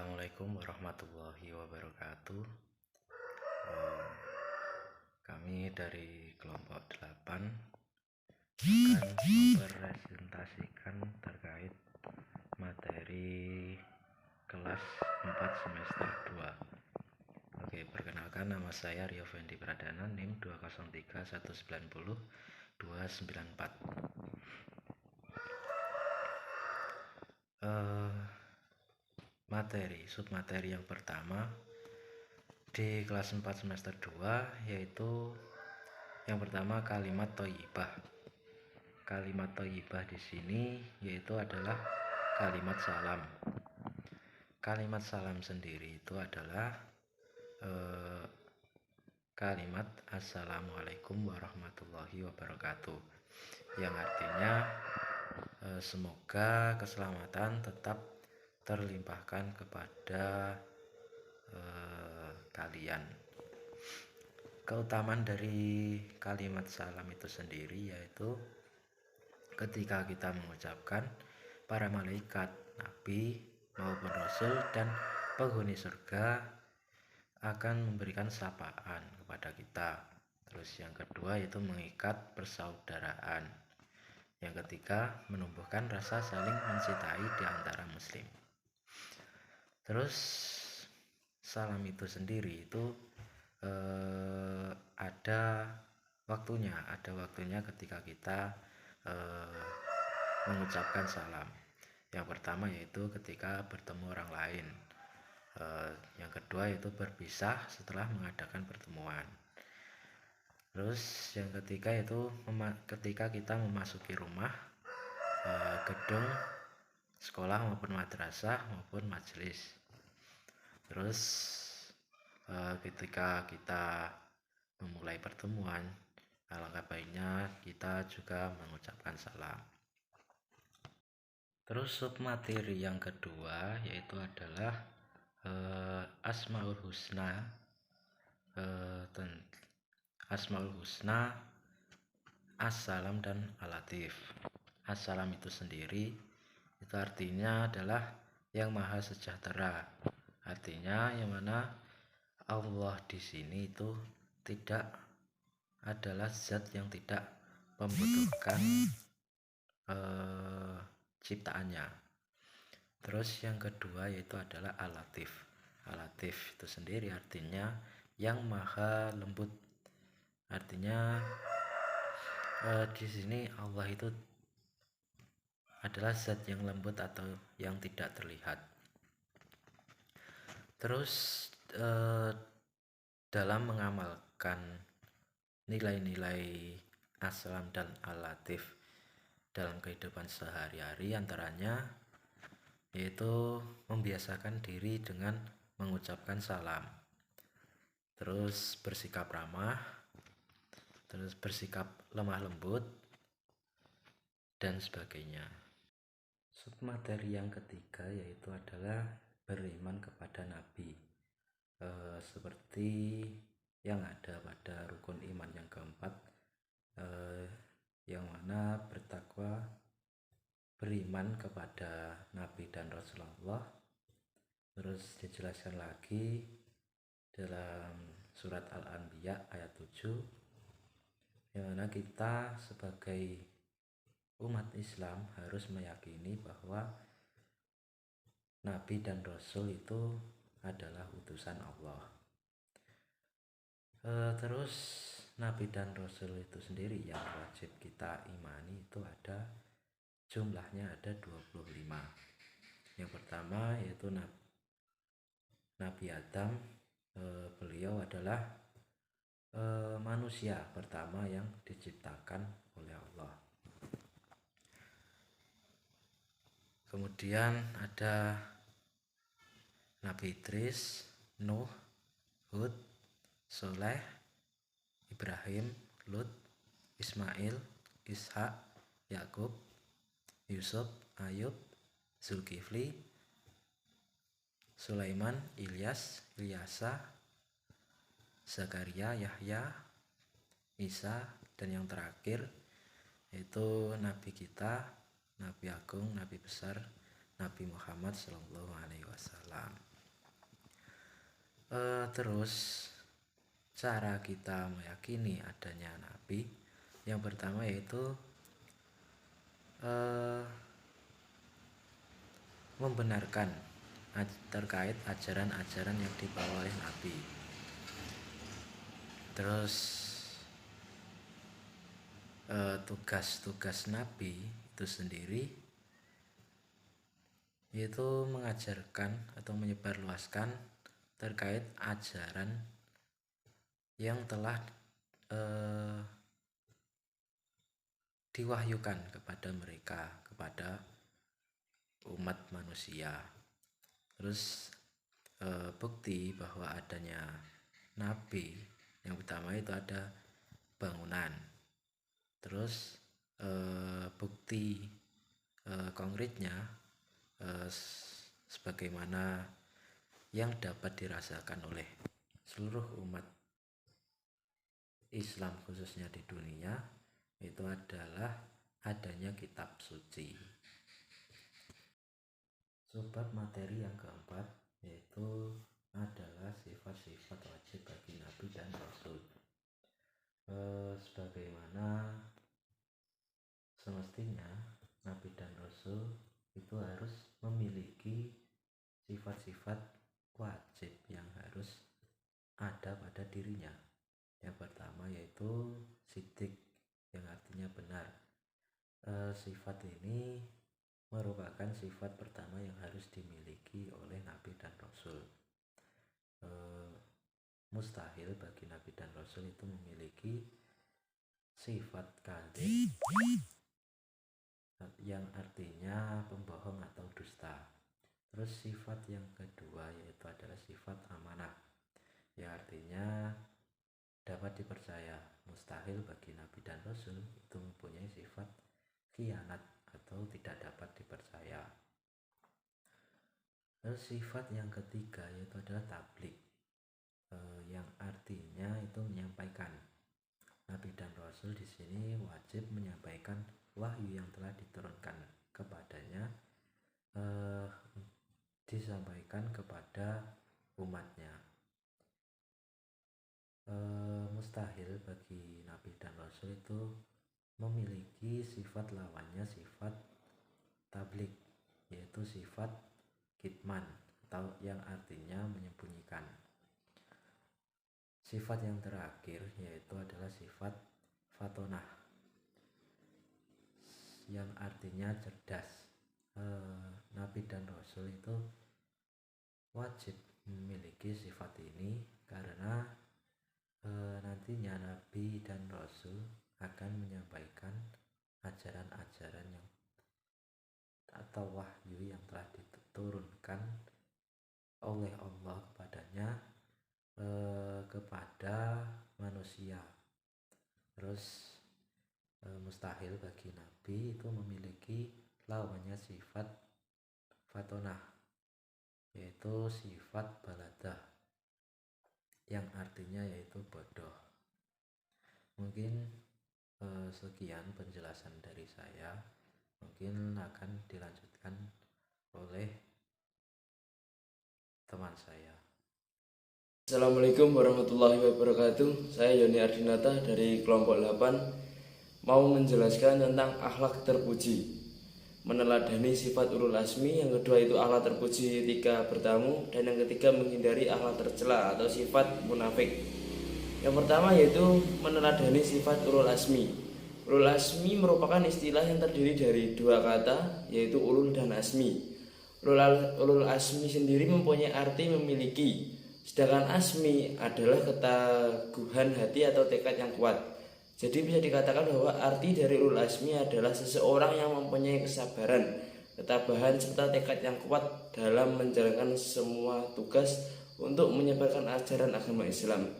Assalamualaikum warahmatullahi wabarakatuh. Eh, Kami dari kelompok 8 akan mempresentasikan terkait materi kelas 4 semester 2. Oke, perkenalkan, nama saya Rio Fendi Pradana, NIM 203190294. Submateri yang pertama di kelas 4 semester 2 yaitu yang pertama kalimat thayyibah. Kalimat thayyibah di sini yaitu adalah kalimat salam. Kalimat salam sendiri itu adalah kalimat Assalamualaikum warahmatullahi wabarakatuh, yang artinya semoga keselamatan tetap terlimpahkan kepada kalian. Keutamaan dari kalimat salam itu sendiri yaitu ketika kita mengucapkan, para malaikat, nabi maupun rasul dan penghuni surga akan memberikan sapaan kepada kita. Terus yang kedua yaitu mengikat persaudaraan. Yang ketiga menumbuhkan rasa saling mencintai di antara muslim. Terus salam itu sendiri itu ada waktunya ketika kita mengucapkan salam. Yang pertama yaitu ketika bertemu orang lain. Yang kedua yaitu berpisah setelah mengadakan pertemuan. Terus yang ketiga yaitu ketika kita memasuki rumah, gedung sekolah maupun madrasah maupun majelis. Terus ketika kita memulai pertemuan, alangkah baiknya kita juga mengucapkan salam. Terus submateri yang kedua yaitu adalah Asmaul Husna. Asmaul Husna, Assalam dan Al-Latif. Assalam itu sendiri itu artinya adalah yang maha sejahtera. Artinya yang mana Allah di sini itu tidak adalah zat yang tidak membutuhkan ciptaannya. Terus yang kedua yaitu adalah Al-Latif. Al-Latif itu sendiri artinya yang maha lembut. Artinya di sini Allah itu adalah zat yang lembut atau yang tidak terlihat. Terus dalam mengamalkan nilai-nilai Assalam dan Al-Latif dalam kehidupan sehari-hari antaranya yaitu membiasakan diri dengan mengucapkan salam, terus bersikap ramah, terus bersikap lemah lembut dan sebagainya. Submateri yang ketiga yaitu adalah beriman kepada nabi, seperti yang ada pada rukun iman yang keempat, yang mana bertakwa, beriman kepada nabi dan Rasulullah. Terus dijelaskan lagi dalam surat Al-Anbiya ayat 7, yang mana kita sebagai umat Islam harus meyakini bahwa nabi dan rasul itu adalah utusan Allah. Terus nabi dan rasul itu sendiri yang wajib kita imani itu ada jumlahnya ada 25. Yang pertama yaitu Nabi Adam. Beliau adalah manusia pertama yang diciptakan oleh Allah. Kemudian ada Nabi Idris, Nuh, Hud, Soleh, Ibrahim, Lut, Ismail, Ishak, Yakub, Yusuf, Ayub, Zulkifli, Sulaiman, Ilyas, Ilyasa, Zakaria, Yahya, Isa, dan yang terakhir yaitu Nabi kita, Nabi Agung, Nabi besar, Nabi Muhammad SAW. Terus cara kita meyakini adanya nabi, yang pertama yaitu membenarkan terkait ajaran-ajaran yang dibawa oleh nabi. Terus tugas-tugas nabi itu sendiri yaitu mengajarkan atau menyebarluaskan terkait ajaran yang telah diwahyukan kepada mereka, kepada umat manusia. Terus bukti bahwa adanya nabi yang pertama itu ada bangunan. Terus bukti konkretnya sebagaimana yang dapat dirasakan oleh seluruh umat Islam khususnya di dunia itu adalah adanya kitab suci. Sebab materi yang keempat yaitu adalah sifat-sifat wajib bagi nabi dan rasul. Sebagaimana semestinya nabi dan rasul itu harus memiliki sifat-sifat wajib yang harus ada pada dirinya. Yang pertama yaitu sidik, yang artinya benar. Sifat ini merupakan sifat pertama yang harus dimiliki oleh nabi dan rasul. Mustahil bagi nabi dan rasul itu memiliki sifat kadzib, yang artinya pembohong atau dusta. Terus sifat yang kedua yaitu adalah sifat amanah, yang artinya dapat dipercaya. Mustahil bagi nabi dan rasul itu mempunyai sifat khianat atau tidak dapat dipercaya. Terus sifat yang ketiga yaitu adalah tabligh, yang artinya itu menyampaikan. Nabi dan rasul di sini wajib menyampaikan wahyu yang telah diturunkan kepadanya, disampaikan kepada umatnya. Mustahil bagi nabi dan rasul itu memiliki sifat lawannya sifat tabligh, yaitu sifat kitman atau yang artinya menyembunyikan. Sifat yang terakhir yaitu adalah sifat fatonah, yang artinya cerdas. Nabi dan rasul itu wajib memiliki sifat ini karena nantinya nabi dan rasul akan menyampaikan ajaran-ajaran yang atau wahyu yang telah diturunkan oleh Allah kepadanya kepada manusia. Terus mustahil bagi nabi itu memiliki lawannya sifat fatonah, yaitu sifat baladah, yang artinya yaitu bodoh. Mungkin sekian penjelasan dari saya. Mungkin akan dilanjutkan oleh teman saya. Assalamualaikum warahmatullahi wabarakatuh. Saya Yoni Ardinata dari kelompok 8 mau menjelaskan tentang akhlak terpuji, meneladani sifat ulul azmi. Yang kedua itu akhlak terpuji ketika bertamu, dan yang ketiga menghindari akhlak tercela atau sifat munafik. Yang pertama yaitu meneladani sifat ulul azmi. Ulul azmi merupakan istilah yang terdiri dari dua kata, yaitu ulul dan azmi. Ulul azmi sendiri mempunyai arti memiliki, sedangkan azmi adalah keteguhan hati atau tekad yang kuat. Jadi bisa dikatakan bahwa arti dari ulul azmi adalah seseorang yang mempunyai kesabaran, ketabahan, serta tekad yang kuat dalam menjalankan semua tugas untuk menyebarkan ajaran agama Islam.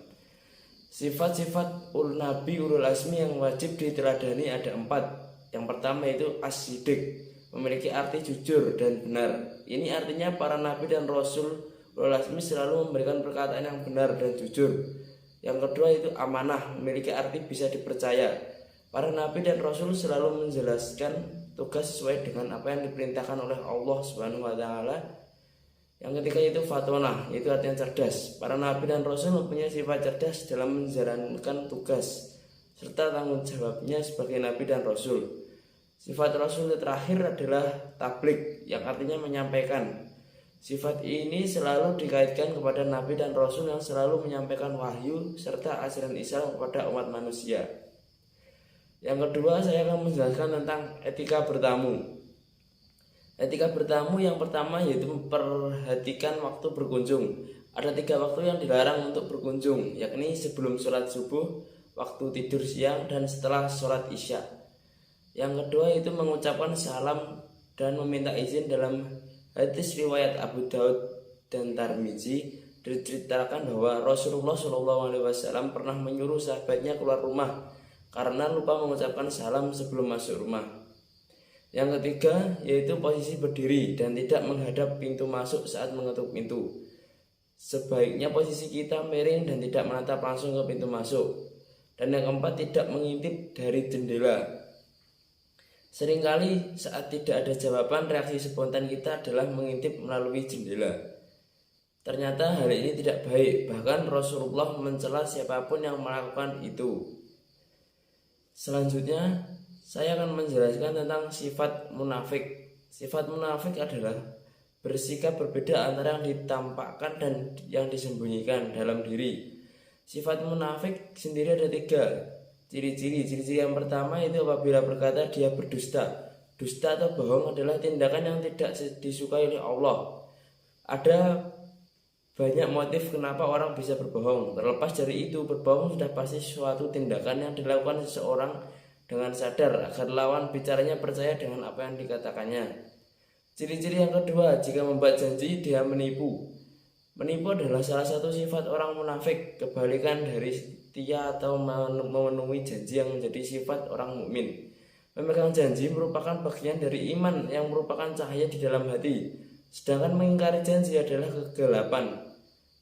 Sifat-sifat nabi ulul azmi yang wajib diteladani ada 4. Yang pertama yaitu as-sidik, memiliki arti jujur dan benar. Ini artinya para nabi dan rasul ulul azmi selalu memberikan perkataan yang benar dan jujur. Yang kedua itu amanah, memiliki arti bisa dipercaya. Para nabi dan rasul selalu menjelaskan tugas sesuai dengan apa yang diperintahkan oleh Allah Subhanahu wa taala. Yang ketiga yaitu fatona, yaitu artinya cerdas. Para nabi dan rasul mempunyai sifat cerdas dalam menjalankan tugas serta tanggung jawabnya sebagai nabi dan rasul. Sifat rasul terakhir adalah tabligh, yang artinya menyampaikan. Sifat ini selalu dikaitkan kepada nabi dan rasul yang selalu menyampaikan wahyu serta ajaran Islam kepada umat manusia. Yang kedua, saya akan menjelaskan tentang etika bertamu. Etika bertamu yang pertama yaitu memperhatikan waktu berkunjung. Ada 3 waktu yang dilarang untuk berkunjung, yakni sebelum sholat subuh, waktu tidur siang, dan setelah sholat isya. Yang kedua yaitu mengucapkan salam dan meminta izin. Dalam hadis riwayat Abu Daud dan Tirmizi diceritakan bahwa Rasulullah SAW pernah menyuruh sahabatnya keluar rumah karena lupa mengucapkan salam sebelum masuk rumah. Yang ketiga yaitu posisi berdiri dan tidak menghadap pintu masuk saat mengetuk pintu. Sebaiknya posisi kita miring dan tidak menatap langsung ke pintu masuk. Dan yang keempat, tidak mengintip dari jendela. Seringkali saat tidak ada jawaban, reaksi spontan kita adalah mengintip melalui jendela. Ternyata hal ini tidak baik, bahkan Rasulullah mencela siapapun yang melakukan itu. Selanjutnya, saya akan menjelaskan tentang sifat munafik. Sifat munafik adalah bersikap berbeda antara yang ditampakkan dan yang disembunyikan dalam diri. Sifat munafik sendiri ada 3 ciri-ciri. Ciri-ciri yang pertama itu apabila berkata dia berdusta. Dusta atau bohong adalah tindakan yang tidak disukai oleh Allah. Ada banyak motif kenapa orang bisa berbohong. Terlepas dari itu, berbohong sudah pasti suatu tindakan yang dilakukan seseorang dengan sadar agar lawan bicaranya percaya dengan apa yang dikatakannya. Ciri-ciri yang kedua, jika membuat janji dia menipu. Menipu adalah salah satu sifat orang munafik, kebalikan dari setia atau memenuhi janji yang menjadi sifat orang mukmin. Memegang janji merupakan bagian dari iman yang merupakan cahaya di dalam hati, sedangkan mengingkari janji adalah kegelapan.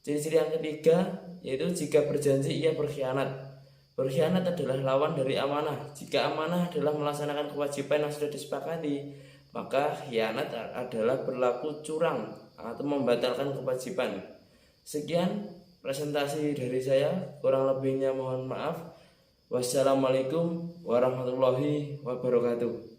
Ciri-ciri yang ketiga yaitu jika berjanji ia berkhianat. Berkhianat adalah lawan dari amanah. Jika amanah adalah melaksanakan kewajiban yang sudah disepakati, maka khianat adalah berlaku curang atau membatalkan kewajiban. Sekian presentasi dari saya, kurang lebihnya mohon maaf. Wassalamualaikum warahmatullahi wabarakatuh.